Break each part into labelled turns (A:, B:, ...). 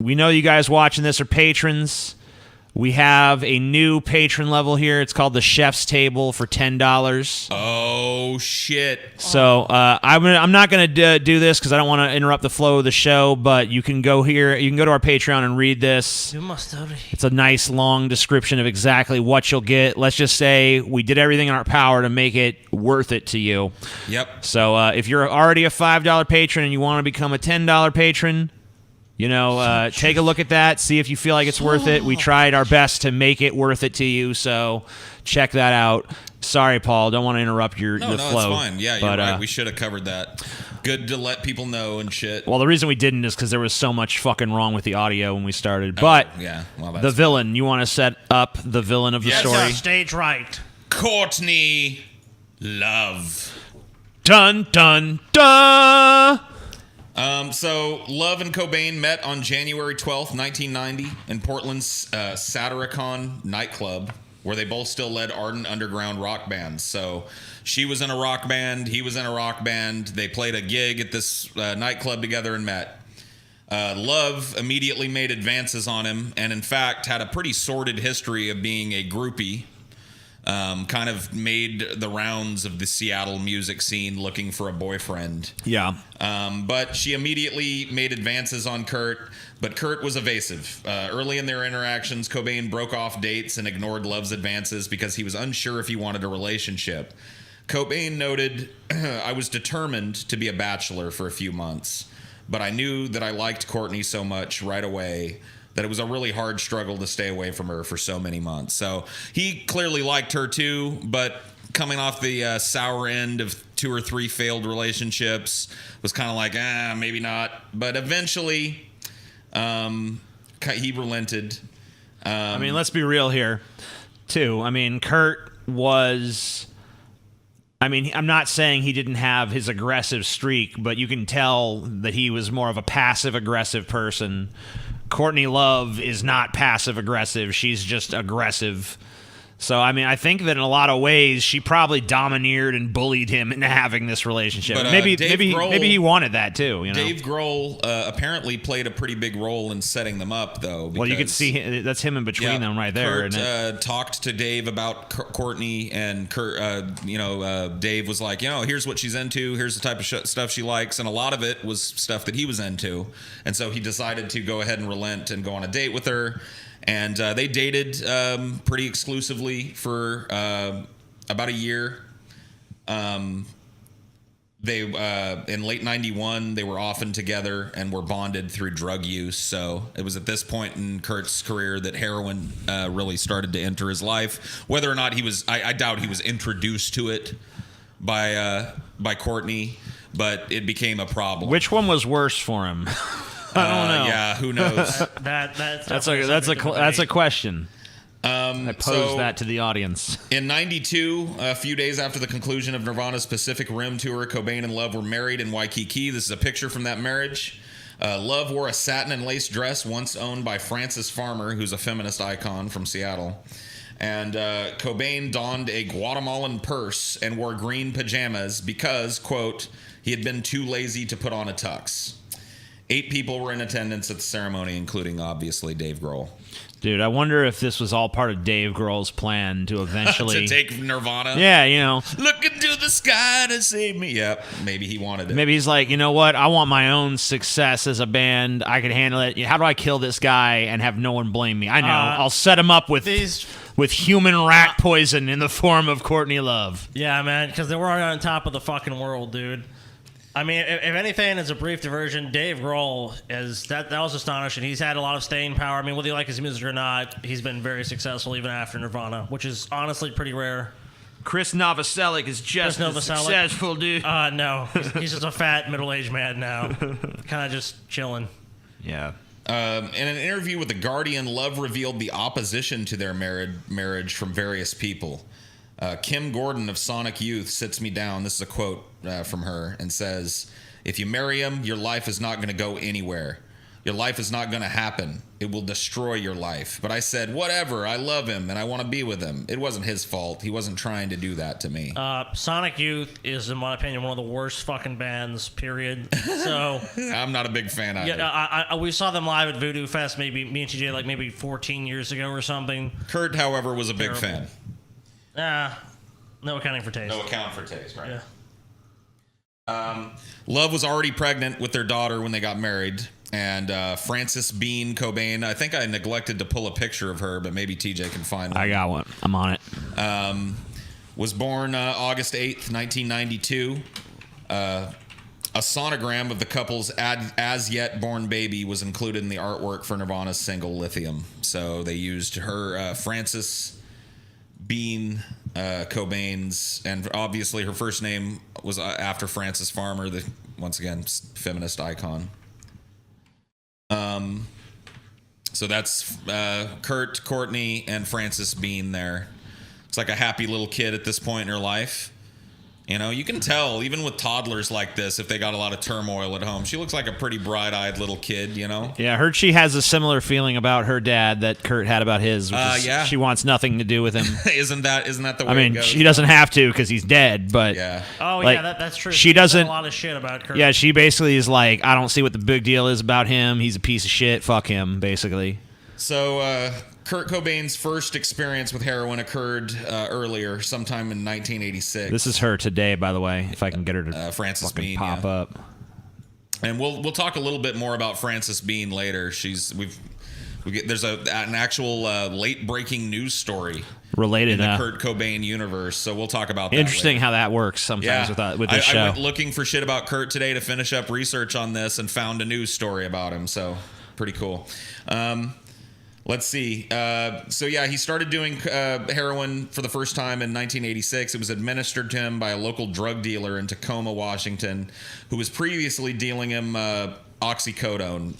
A: we know you guys watching this are patrons. We have a new patron level here. It's called the Chef's Table for $10.
B: Oh, shit.
A: So I'm not going to do this because I don't want to interrupt the flow of the show, but you can go here. You can go to our Patreon and read this. It's a nice, long description of exactly what you'll get. Let's just say we did everything in our power to make it worth it to you.
B: Yep.
A: So if you're already a $5 patron and you want to become a $10 patron, take a look at that. See if you feel like it's worth it. We tried our best to make it worth it to you, so check that out. Sorry, Paul. Don't want to interrupt the flow.
B: No, it's fine. Yeah, you're right. We should have covered that. Good to let people know and shit.
A: Well, the reason we didn't is because there was so much fucking wrong with the audio when we started. But the villain, you want to set up the villain of the story?
C: Yeah, stage right.
B: Courtney Love.
A: Dun, dun, dun!
B: So Love and Cobain met on January 12th, 1990 in Portland's Satyricon nightclub, where they both still led ardent underground rock bands. So she was in a rock band, he was in a rock band. They played a gig at this nightclub together and met. Love immediately made advances on him and, in fact, had a pretty sordid history of being a groupie. Kind of made the rounds of the Seattle music scene looking for a boyfriend.
A: Yeah.
B: But she immediately made advances on Kurt, but Kurt was evasive. Early in their interactions, Cobain broke off dates and ignored Love's advances because he was unsure if he wanted a relationship. Cobain noted, I was determined to be a bachelor for a few months, but I knew that I liked Courtney so much right away that it was a really hard struggle to stay away from her for so many months. So he clearly liked her too, but coming off the sour end of 2 or 3 failed relationships, was kind of like, maybe not. But eventually, he relented.
A: Let's be real here, too. Kurt was... I'm not saying he didn't have his aggressive streak, but you can tell that he was more of a passive-aggressive person. Courtney Love is not passive-aggressive. She's just aggressive. So, I think that in a lot of ways, she probably domineered and bullied him into having this relationship. But, maybe he wanted that, too.
B: Dave Grohl apparently played a pretty big role in setting them up, though.
A: Well, you could see that's him in between them right there.
B: Kurt talked to Dave about Courtney, and Kurt, Dave was like, here's what she's into, here's the type of stuff she likes, and a lot of it was stuff that he was into. And so he decided to go ahead and relent and go on a date with her. And they dated pretty exclusively for about a year. They in late 91, they were often together and were bonded through drug use. So it was at this point in Kurt's career that heroin really started to enter his life. Whether or not he was, I doubt he was introduced to it by Courtney, but it became a problem.
A: Which one was worse for him? I don't know.
B: Yeah, who knows?
A: That's a question. I posed that to the audience.
B: In 92, a few days after the conclusion of Nirvana's Pacific Rim tour, Cobain and Love were married in Waikiki. This is a picture from that marriage. Love wore a satin and lace dress once owned by Frances Farmer, who's a feminist icon from Seattle. And Cobain donned a Guatemalan purse and wore green pajamas because, quote, he had been too lazy to put on a tux. 8 people were in attendance at the ceremony, including, obviously, Dave Grohl.
A: Dude, I wonder if this was all part of Dave Grohl's plan to eventually...
B: to take Nirvana?
A: Yeah,
B: Look into the sky to save me. Yep, maybe he wanted it.
A: Maybe he's like, you know what? I want my own success as a band. I can handle it. How do I kill this guy and have no one blame me? I know. I'll set him up with human rat poison in the form of Courtney Love.
C: Yeah, man, because they were on top of the fucking world, dude. If anything, as a brief diversion, Dave Grohl that was astonishing. He's had a lot of staying power. Whether you like his music or not, he's been very successful even after Nirvana, which is honestly pretty rare.
A: Chris Novoselic is just as successful, dude.
C: No. He's just a fat, middle-aged man now. Kind of just chilling.
A: Yeah.
B: In an interview with The Guardian, Love revealed the opposition to their marriage from various people. Kim Gordon of Sonic Youth sits me down. This is a quote from her and says, "If you marry him, your life is not going to go anywhere. Your life is not going to happen. It will destroy your life. But I said, whatever. I love him and I want to be with him. It wasn't his fault. He wasn't trying to do that to me.
C: Sonic Youth is, in my opinion, one of the worst fucking bands, period. So
B: I'm not a big fan either.
C: yeah, we saw them live at Voodoo Fest, maybe me and TJ, like maybe 14 years ago or something.
B: Kurt, however, was a big fan.
C: No accounting for taste.
B: No account for taste, right?
C: Yeah.
B: Love was already pregnant with their daughter when they got married. And Frances Bean Cobain, I think I neglected to pull a picture of her, but maybe TJ can find one.
A: I got one. I'm on it.
B: Was born August 8th, 1992. A sonogram of the couple's as yet born baby was included in the artwork for Nirvana's single Lithium. So they used her, Frances Bean Cobain's, and obviously her first name was after Frances Farmer, the, once again, feminist icon. So that's Kurt, Courtney, and Frances Bean there. It's like a happy little kid at this point in her life. You know, you can tell, even with toddlers like this, if they got a lot of turmoil at home. She looks like a pretty bright-eyed little kid, you know?
A: Yeah, I heard she has a similar feeling about her dad that Kurt had about his. Which is
B: Yeah.
A: She wants nothing to do with him.
B: Isn't that the way
A: I mean,
B: it goes?
A: she doesn't have to because he's dead, but...
B: Yeah.
C: Oh,
A: like,
C: yeah, that's true.
A: She
C: said
A: doesn't...
C: a lot of shit about Kurt.
A: Yeah, she basically is like, I don't see what the big deal is about him. He's a piece of shit. Fuck him, basically.
B: So, Kurt Cobain's first experience with heroin occurred earlier, sometime in 1986.
A: This is her today, by the way, if I can get her to
B: Frances
A: fucking
B: Bean,
A: pop
B: yeah.
A: up.
B: And we'll talk a little bit more about Frances Bean later. There's an actual late breaking news story
A: Related
B: in the Kurt Cobain universe, so we'll talk about that.
A: Interesting
B: later.
A: how that works sometimes with this show.
B: I went looking for shit about Kurt today to finish up research on this and found a news story about him, so pretty cool. Let's see. So yeah, he started doing heroin for the first time in 1986. It was administered to him by a local drug dealer in Tacoma, Washington, who was previously dealing him oxycodone.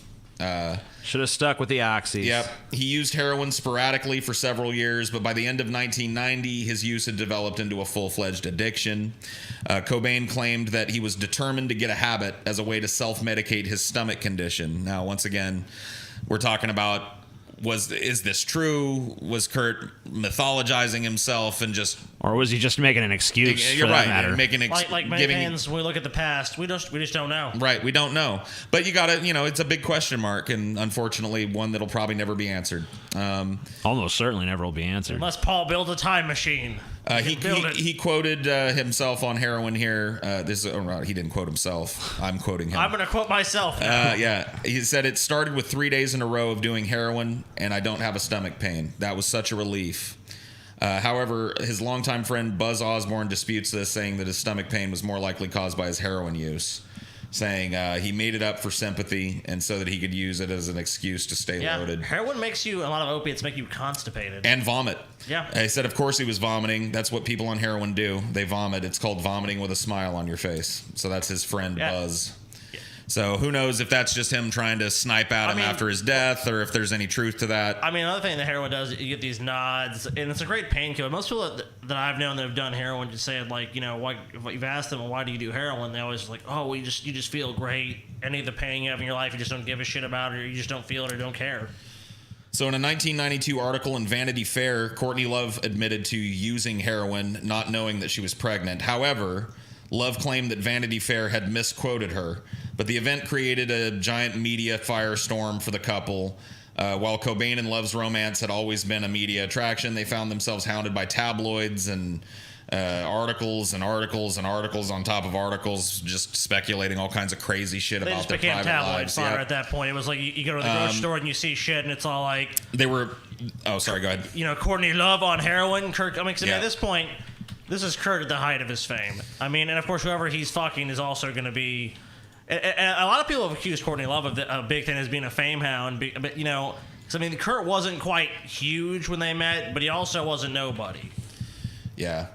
A: Should have stuck with the oxys.
B: Yep. He used heroin sporadically for several years, but by the end of 1990, his use had developed into a full-fledged addiction. Cobain claimed that he was determined to get a habit as a way to self-medicate his stomach condition. Now, once again, we're talking about, is this true? Was Kurt mythologizing himself and just...
A: Or was he just making an excuse
B: You're
A: for
B: right.
A: that matter?
C: Like many fans, when we look at the past, we just don't know.
B: Right, we don't know. But you gotta, it's a big question mark, and unfortunately one that'll probably never be answered.
A: Almost certainly never will be answered.
C: Unless Paul builds a time machine.
B: He quoted himself on heroin here. He didn't quote himself. I'm quoting him.
C: I'm going to quote myself now.
B: Yeah. He said, it started with 3 days in a row of doing heroin, and I don't have a stomach pain. That was such a relief. However, his longtime friend Buzz Osborne disputes this, saying that his stomach pain was more likely caused by his heroin use, saying he made it up for sympathy and so that he could use it as an excuse to stay loaded.
C: Heroin makes you, a lot of opiates make you constipated.
B: And vomit.
C: Yeah.
B: He said, of course he was vomiting. That's what people on heroin do. They vomit. It's called vomiting with a smile on your face. So that's his friend Buzz. Yeah. So who knows if that's just him trying to snipe at him after his death, or if there's any truth to that.
C: I mean, another thing that heroin does, you get these nods, and it's a great painkiller. Most people that I've known that have done heroin just say, like, if you've asked them, well, why do you do heroin? They always like, oh, well, you just feel great. Any of the pain you have in your life, you just don't give a shit about it, or you just don't feel it or don't care.
B: So in a 1992 article in Vanity Fair, Courtney Love admitted to using heroin, not knowing that she was pregnant. However, Love claimed that Vanity Fair had misquoted her, but the event created a giant media firestorm for the couple. While Cobain and Love's romance had always been a media attraction, they found themselves hounded by tabloids and articles and articles and articles on top of articles, just speculating all kinds of crazy shit
C: They
B: about
C: just
B: their
C: became
B: private
C: tabloid
B: lives.
C: fodder at that point. It was like you go to the grocery store and you see shit, and it's all like
B: They were. Oh, sorry. Go ahead.
C: Courtney Love on heroin. Kurt. I mean, 'cause
B: Yeah.
C: at this point, this is Kurt at the height of his fame. I mean, and of course, whoever he's fucking is also going to be. And a lot of people have accused Courtney Love of a big thing as being a fame hound, but because I mean, Kurt wasn't quite huge when they met, but he also wasn't nobody.
B: Yeah.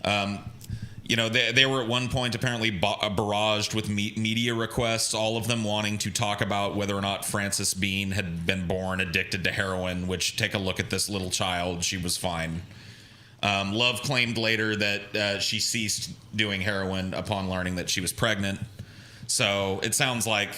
B: They were at one point apparently barraged with media requests, all of them wanting to talk about whether or not Frances Bean had been born addicted to heroin, which, take a look at this little child. She was fine. Love claimed later that she ceased doing heroin upon learning that she was pregnant. So it sounds like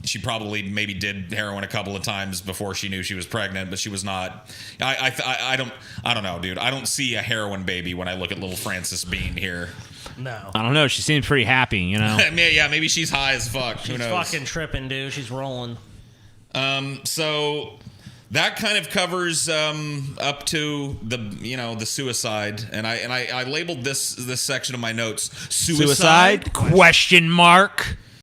B: she probably maybe did heroin a couple of times before she knew she was pregnant, but she was not. I don't know, dude. I don't see a heroin baby when I look at little Frances Bean here.
C: No.
A: I don't know. She seems pretty happy, you know.
B: Yeah, maybe she's high as fuck. Who
C: She's
B: knows?
C: fucking tripping, dude. She's rolling.
B: So that kind of covers up to the suicide, and I labeled this section of my notes
A: Suicide? Question mark.